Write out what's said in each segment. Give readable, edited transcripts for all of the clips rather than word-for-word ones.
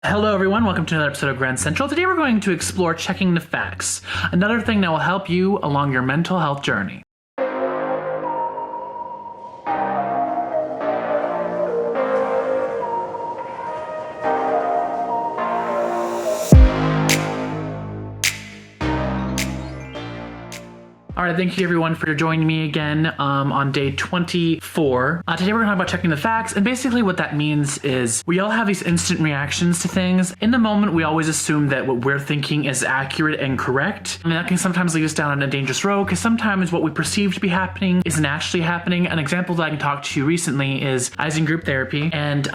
Hello everyone, welcome to another episode of Grand Central. Today we're going to explore checking the facts, another thing that will help you along your mental health journey. All right, thank you everyone for joining me again on day 24. Today we're going to talk about checking the facts, and basically what that means is we all have these instant reactions to things. In the moment, we always assume that what we're thinking is accurate and correct, and that can sometimes lead us down on a dangerous road because sometimes what we perceive to be happening isn't actually happening. An example that I can talk to you recently is I was in group therapy, and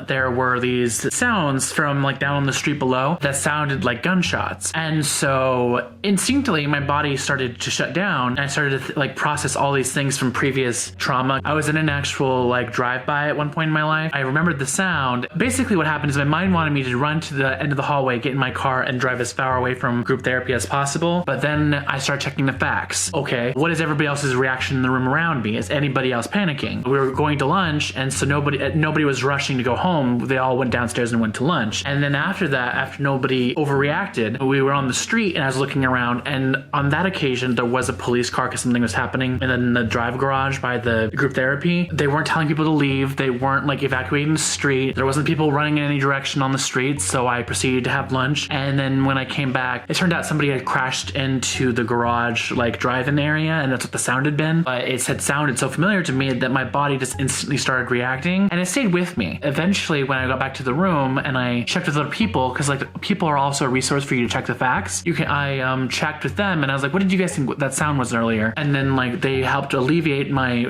there were these sounds from like down on the street below that sounded like gunshots, and so instinctively my body started to shut down. And I started to process all these things from previous trauma. I was in an actual drive-by at one point in my life. I remembered the sound. Basically what happened is my mind wanted me to run to the end of the hallway, get in my car, and drive as far away from group therapy as possible. But then I started checking the facts. Okay, what is everybody else's reaction in the room around me? Is anybody else panicking? We were going to lunch, and so nobody was rushing to go home. They all went downstairs and went to lunch. And then after that, after nobody overreacted, we were on the street and I was looking around, and on that occasion there was a police car because something was happening, and then in the drive garage by the group therapy, they weren't telling people to leave. They weren't evacuating the street. There wasn't people running in any direction on the street, so I proceeded to have lunch. And then when I came back, it turned out somebody had crashed into the garage drive-in area, and that's what the sound had been. But it had sounded so familiar to me that my body just instantly started reacting, and it stayed with me. Eventually, when I got back to the room and I checked with other people, because people are also a resource for you to check the facts, I checked with them, and I was like, what did you guys think that sound was earlier? And then they helped alleviate my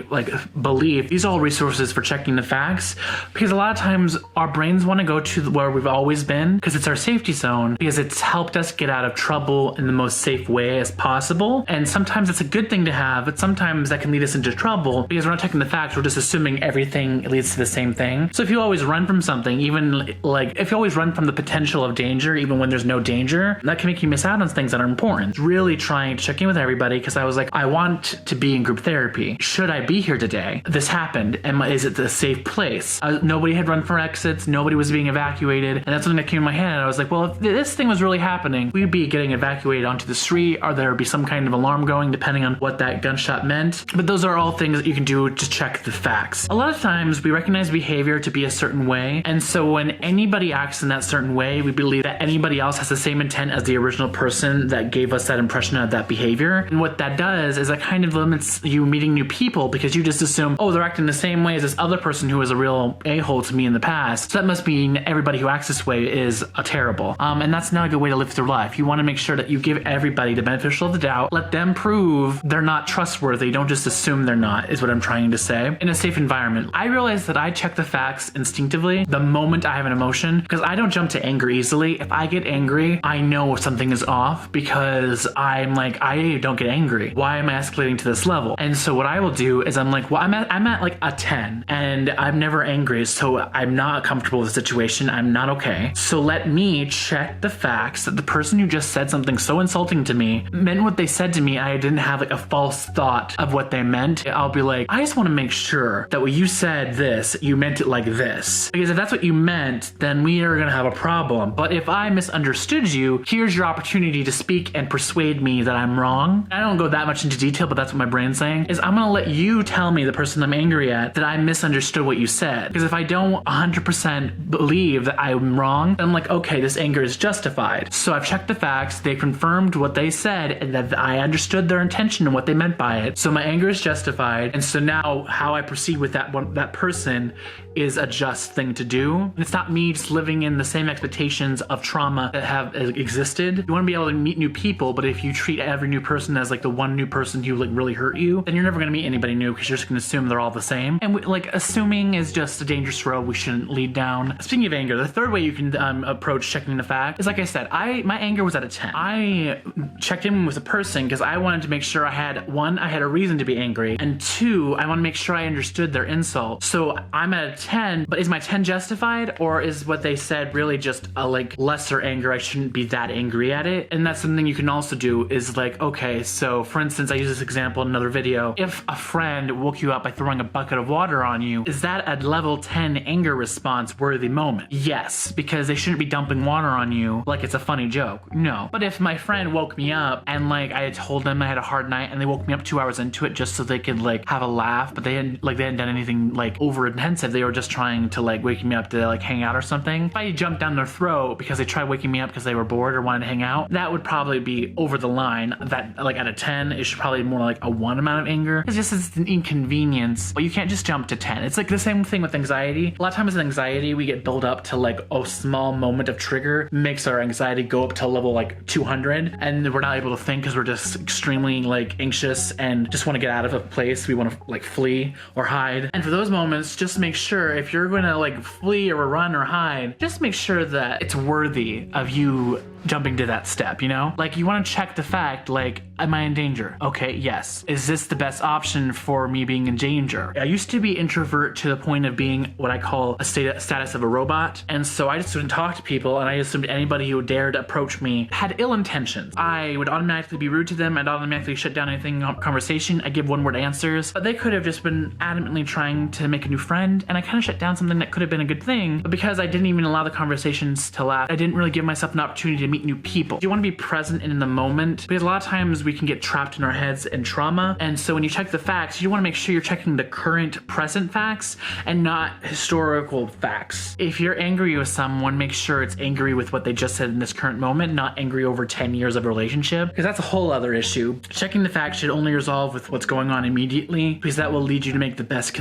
belief. These are all resources for checking the facts, because a lot of times our brains want to go to where we've always been because it's our safety zone, because it's helped us get out of trouble in the most safe way as possible. And sometimes it's a good thing to have, but sometimes that can lead us into trouble because we're not checking the facts. We're just assuming everything leads to the same thing. So if you always run from something, even if you always run from the potential of danger even when there's no danger, that can make you miss out on things that are important. Really trying to check in with everybody, because I was like, I want to be in group therapy. Should I be here today? This happened. Is it a safe place? Nobody had run for exits. Nobody was being evacuated. And that's something that came in my head. I was like, well, if this thing was really happening, we'd be getting evacuated onto the street, or there would be some kind of alarm going depending on what that gunshot meant. But those are all things that you can do to check the facts. A lot of times we recognize behavior to be a certain way. And so when anybody acts in that certain way, we believe that anybody else has the same intent as the original person that gave us that impression of that behavior. And what that does is that kind of limits you meeting new people, because you just assume, oh, they're acting the same way as this other person who was a real a-hole to me in the past, so that must mean everybody who acts this way is terrible. And that's not a good way to live through life. You want to make sure that you give everybody the benefit of the doubt, let them prove they're not trustworthy. Don't just assume they're not, is what I'm trying to say. In a safe environment, I realize that I check the facts instinctively the moment I have an emotion, because I don't jump to anger easily. If I get angry, I know something is off, because I'm like, I don't get angry. Why am I escalating to this level? And so what I will do is I'm like, well, I'm at like a 10, and I'm never angry, so I'm not comfortable with the situation. I'm not okay. So let me check the facts that the person who just said something so insulting to me meant what they said to me. I didn't have a false thought of what they meant. I'll be like, I just want to make sure that when you said this, you meant it like this. Because if that's what you meant, then we are going to have a problem. But if I misunderstood you, here's your opportunity to speak and persuade me that I'm wrong. I don't go that much into detail, but that's what my brain's saying, is I'm going to let you tell me, the person I'm angry at, that I misunderstood what you said. Because if I don't 100% believe that I'm wrong, then I'm like, okay, this anger is justified. So I've checked the facts, they confirmed what they said, and that I understood their intention and what they meant by it. So my anger is justified, and so now how I proceed with that person is a just thing to do. It's not me just living in the same expectations of trauma that have existed. You want to be able to meet new people, but if you treat every new person as the one new person who really hurt you, then you're never going to meet anybody new, because you're just going to assume they're all the same. And assuming is just a dangerous road we shouldn't lead down. Speaking of anger, the third way you can approach checking the fact is, like I said, my anger was at a 10. I checked in with a person because I wanted to make sure I had a reason to be angry, and two, I want to make sure I understood their insult. So I'm at a 10, but is my 10 justified, or is what they said really just a lesser anger? I shouldn't be that angry at it. And that's something you can also do, is okay, so So for instance, I use this example in another video. If a friend woke you up by throwing a bucket of water on you, is that a level 10 anger response worthy moment? Yes, because they shouldn't be dumping water on you like it's a funny joke. No. But if my friend woke me up and like I had told them I had a hard night and they woke me up 2 hours into it just so they could like have a laugh, but they hadn't done anything like over intensive, they were just trying to like wake me up to like hang out or something. If I jumped down their throat because they tried waking me up because they were bored or wanted to hang out, that would probably be over the line. That like at a 10, it should probably be more like a 1 amount of anger. It's just it's an inconvenience, but you can't just jump to 10. It's like the same thing with anxiety. A lot of times with anxiety, we get built up to like a small moment of trigger makes our anxiety go up to level like 200, and we're not able to think because we're just extremely like anxious and just want to get out of a place. We want to like flee or hide. And for those moments, just make sure if you're gonna like flee or run or hide, just make sure that it's worthy of you jumping to that step, you know? Like you want to check the fact, like, am I in danger? Okay, yes. Is this the best option for me being in danger? I used to be introvert to the point of being what I call a status of a robot. And so I just wouldn't talk to people, and I assumed anybody who dared approach me had ill intentions. I would automatically be rude to them. I'd automatically shut down anything conversation. I give one-word answers, but they could have just been adamantly trying to make a new friend, and I kind of shut down something that could have been a good thing, but because I didn't even allow the conversations to last, I didn't really give myself an opportunity to meet new people. You want to be present and in the moment, because a lot of times we can get trapped in our heads in trauma, and so when you check the facts, you want to make sure you're checking the current present facts and not historical facts. If you're angry with someone, make sure it's angry with what they just said in this current moment, not angry over 10 years of a relationship, because that's a whole other issue. Checking the facts should only resolve with what's going on immediately, because that will lead you to make the best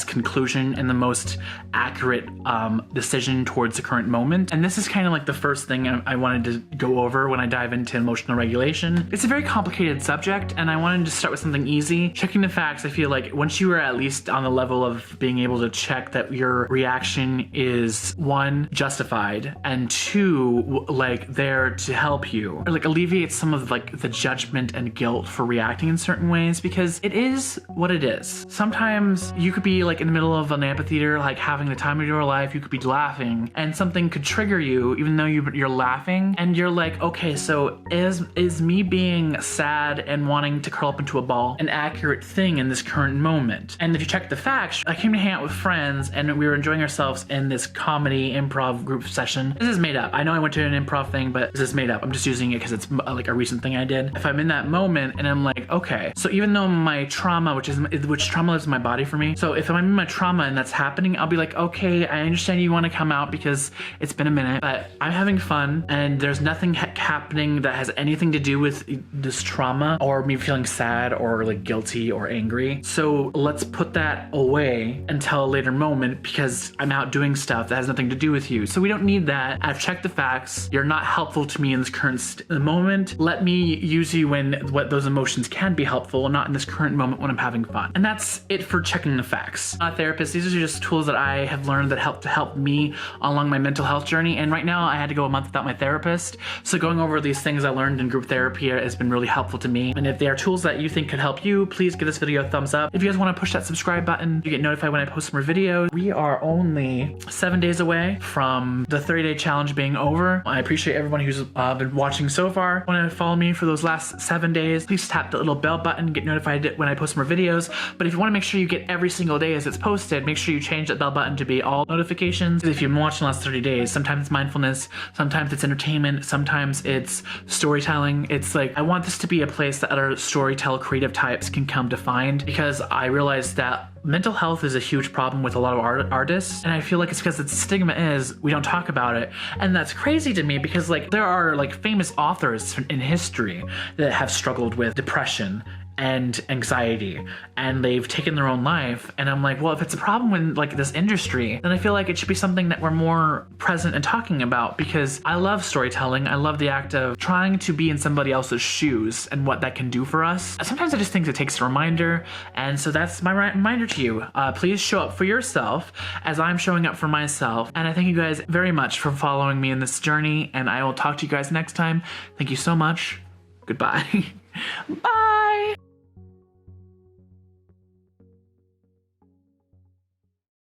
conclusion and the most accurate decision towards the current moment. And this is kind of like the first thing I wanted to go over when I dive into emotional regulation. It's a very complicated subject, and I wanted to start with something easy. Checking the facts, I feel like once you are at least on the level of being able to check that your reaction is 1, justified, and 2, like there to help you, or like alleviate some of like the judgment and guilt for reacting in certain ways, because it is what it is. Sometimes you could be like in the middle of an amphitheater, like having the time of your life, you could be laughing, and something could trigger you even though you're laughing, and you're like, okay, so is me being sad and wanting to curl up into a ball an accurate thing in this current moment? And if you check the facts, I came to hang out with friends and we were enjoying ourselves in this comedy improv group session. This is made up. I know I went to an improv thing, but this is made up. I'm just using it because it's like a recent thing I did. If I'm in that moment and I'm like, okay, so even though my trauma, which trauma lives in my body for me, so if I'm in my trauma and that's happening, I'll be like, okay, I understand you want to come out because it's been a minute, but I'm having fun and there's nothing happening that has anything to do with this trauma or me feeling sad or like guilty or angry. So let's put that away until a later moment because I'm out doing stuff that has nothing to do with you. So we don't need that. I've checked the facts. You're not helpful to me in this current moment. Let me use you when what those emotions can be helpful, not in this current moment when I'm having fun. And that's it for checking the facts. I'm not a therapist. These are just tools that I have learned that help me along my mental health journey. And right now I had to go a month without my therapist. So going over these things I learned in group therapy has been really helpful to me. And if there are tools that you think could help you, please give this video a thumbs up. If you guys want to push that subscribe button, you get notified when I post more videos. We are only 7 days away from the 30-day challenge being over. I appreciate everyone who's been watching so far. Want to follow me for those last 7 days, please tap the little bell button, get notified when I post more videos. But if you want to make sure you get every single day as it's posted, make sure you change that bell button to be all notifications. If you've been watching the last 30 days, sometimes it's mindfulness, sometimes it's entertainment, sometimes it's storytelling. It's like, I want this to be a place that other storytell creative types can come to find, because I realized that mental health is a huge problem with a lot of artists, and I feel like it's because the stigma is we don't talk about it. And that's crazy to me because like there are like famous authors in history that have struggled with depression and anxiety and they've taken their own life, and I'm like, well, if it's a problem in like this industry, then I feel like it should be something that we're more present and talking about, because I love storytelling. I love the act of trying to be in somebody else's shoes and what that can do for us. Sometimes I just think it takes a reminder, and so that's my reminder to you. Please show up for yourself as I'm showing up for myself, and I thank you guys very much for following me in this journey, and I will talk to you guys next time. Thank you so much. Goodbye. Bye.